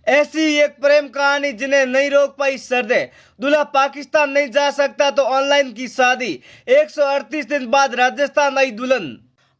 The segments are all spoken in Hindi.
ऐसी ही एक प्रेम कहानी जिन्हें नहीं रोक पाई सरदे। दूल्हा पाकिस्तान नहीं जा सकता तो ऑनलाइन की शादी। 138 दिन बाद राजस्थान आई दुल्हन।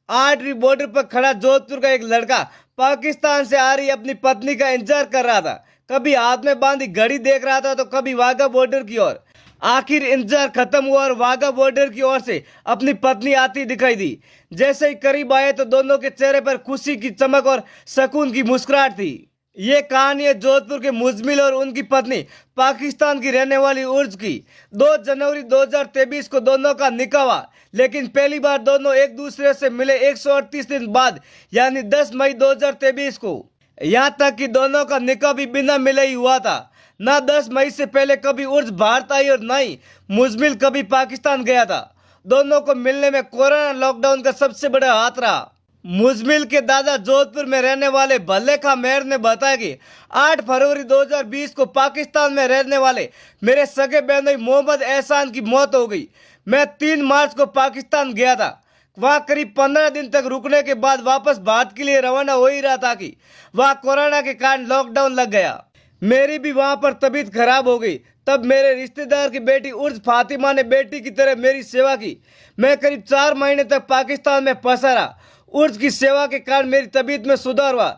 आर्टरी बॉर्डर पर खड़ा जोधपुर का एक लड़का पाकिस्तान से आ रही अपनी पत्नी का इंतजार कर रहा था। कभी हाथ में बांधी घड़ी देख रहा था तो कभी वाघा बॉर्डर की ओर। आखिर इंतजार खत्म हुआ और वाघा बॉर्डर की ओर से अपनी पत्नी आती दिखाई दी। जैसे ही करीब आए तो दोनों के चेहरे पर खुशी की चमक और सुकून की मुस्कुराहट थी। ये कहानी है जोधपुर के मुजमिल और उनकी पत्नी पाकिस्तान की रहने वाली उर्ज की। 2 जनवरी 2023 को दोनों का निकाह हुआ, लेकिन पहली बार दोनों एक दूसरे से मिले 138 दिन बाद, यानी 10 मई 2023 को। यहाँ तक कि दोनों का निकाह भी बिना मिले ही हुआ था। ना 10 मई से पहले कभी उर्ज भारत आई और ना ही मुजमिल कभी पाकिस्तान गया था। दोनों को मिलने में कोरोना लॉकडाउन का सबसे बड़ा हाथ रहा। मुजमिल के दादा जोधपुर में रहने वाले भल्ले खां मेहर ने बताया कि 8 फरवरी 2020 को पाकिस्तान में रहने वाले मेरे सगे बहनोई मोहम्मद एहसान की मौत हो गई। मैं 3 मार्च को पाकिस्तान गया था। वहाँ करीब 15 दिन तक रुकने के बाद वापस भारत के लिए रवाना हो ही रहा था कि वहाँ कोरोना के कारण लॉकडाउन लग गया। मेरी भी वहाँ पर तबीयत खराब हो गई। तब मेरे रिश्तेदार की बेटी उर्ज फातिमा ने बेटी की तरह मेरी सेवा की। मैं करीब 4 महीने तक पाकिस्तान में फंसा रहा। उर्ज की सेवा के कारण मेरी तबीयत में सुधार हुआ।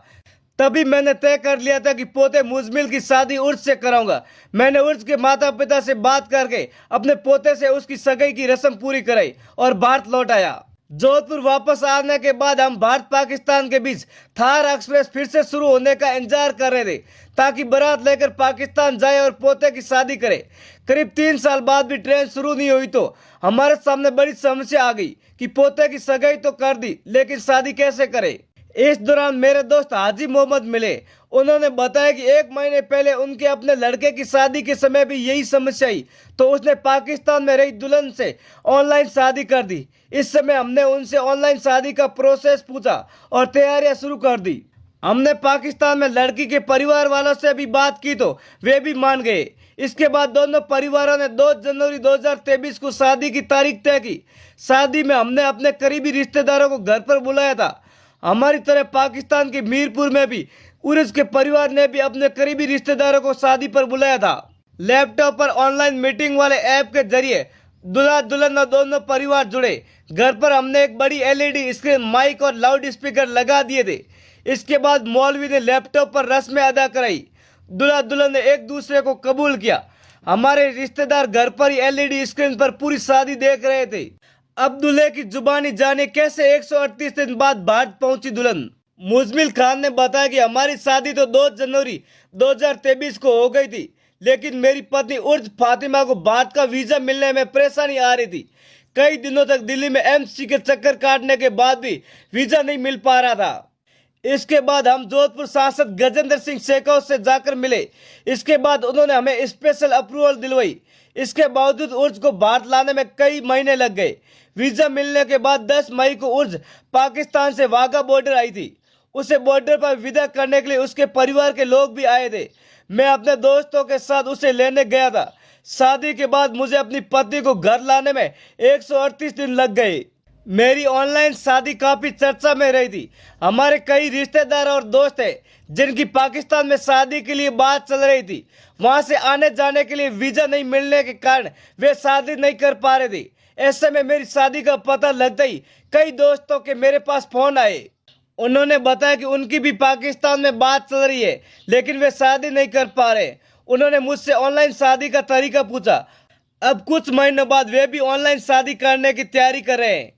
तभी मैंने तय कर लिया था कि पोते मुजमिल की शादी उर्ज से कराऊंगा। मैंने उर्ज के माता पिता से बात करके अपने पोते से उसकी सगाई की रस्म पूरी कराई और भारत लौट आया। जोधपुर वापस आने के बाद हम भारत पाकिस्तान के बीच थार एक्सप्रेस फिर से शुरू होने का इंतजार कर रहे थे, ताकि बारात लेकर पाकिस्तान जाए और पोते की शादी करे। करीब 3 साल बाद भी ट्रेन शुरू नहीं हुई तो हमारे सामने बड़ी समस्या आ गई कि पोते की सगाई तो कर दी, लेकिन शादी कैसे करे। इस दौरान मेरे दोस्त हाजी मोहम्मद मिले। उन्होंने बताया कि 1 महीने पहले उनके अपने लड़के की शादी के समय भी यही समस्या आई, तो उसने पाकिस्तान में रही दुल्हन से ऑनलाइन शादी कर दी। इस समय हमने उनसे ऑनलाइन शादी का प्रोसेस पूछा और तैयारियां शुरू कर दी। हमने पाकिस्तान में लड़की के परिवार वालों से भी बात की तो वे भी मान गए। इसके बाद दोनों परिवारों ने 2 जनवरी 2023 को शादी की तारीख तय की। शादी में हमने अपने करीबी रिश्तेदारों को घर पर बुलाया था। हमारी तरह पाकिस्तान के मीरपुर में भी उर्ज के परिवार ने भी अपने करीबी रिश्तेदारों को शादी पर बुलाया था। लैपटॉप पर ऑनलाइन मीटिंग वाले ऐप के जरिए दूल्हा दुल्हन और दोनों परिवार जुड़े। घर पर हमने एक बड़ी एलईडी स्क्रीन, माइक और लाउड स्पीकर लगा दिए थे। इसके बाद मौलवी ने लैपटॉप पर रस्में अदा कराई। दूल्हा दुल्हन ने एक दूसरे को कबूल किया। हमारे रिश्तेदार घर पर ही एलईडी स्क्रीन पर पूरी शादी देख रहे थे। अब दूल्हे की जुबानी जाने कैसे 138 दिन बाद भारत पहुंची दुल्हन। मुजमिल खान ने बताया कि हमारी शादी तो 2 जनवरी 2023 को हो गई थी, लेकिन मेरी पत्नी उर्ज फातिमा को भारत का वीजा मिलने में परेशानी आ रही थी। कई दिनों तक दिल्ली में एम्बेसी के चक्कर काटने के बाद भी वीजा नहीं मिल पा रहा था। इसके बाद हम जोधपुर सांसद गजेंद्र सिंह शेखावत से जाकर मिले। इसके बाद उन्होंने हमें स्पेशल अप्रूवल दिलवाई। इसके बावजूद उर्ज को भारत लाने में कई महीने लग गए। वीजा मिलने के बाद 10 मई को उर्ज पाकिस्तान से वाघा बॉर्डर आई थी। उसे बॉर्डर पर विदा करने के लिए उसके परिवार के लोग भी आए थे। मैं अपने दोस्तों के साथ उसे लेने गया था। शादी के बाद मुझे अपनी पत्नी को घर लाने में 138 दिन लग गए। मेरी ऑनलाइन शादी काफी चर्चा में रही थी। हमारे कई रिश्तेदार और दोस्त हैं जिनकी पाकिस्तान में शादी के लिए बात चल रही थी। वहां से आने जाने के लिए वीजा नहीं मिलने के कारण वे शादी नहीं कर पा रहे थे। ऐसे में मेरी शादी का पता लगता ही कई दोस्तों के मेरे पास फोन आए। उन्होंने बताया कि उनकी भी पाकिस्तान में बात चल रही है, लेकिन वे शादी नहीं कर पा रहे। उन्होंने मुझसे ऑनलाइन शादी का तरीका पूछा। अब कुछ महीनों बाद वे भी ऑनलाइन शादी करने की तैयारी कर रहे हैं।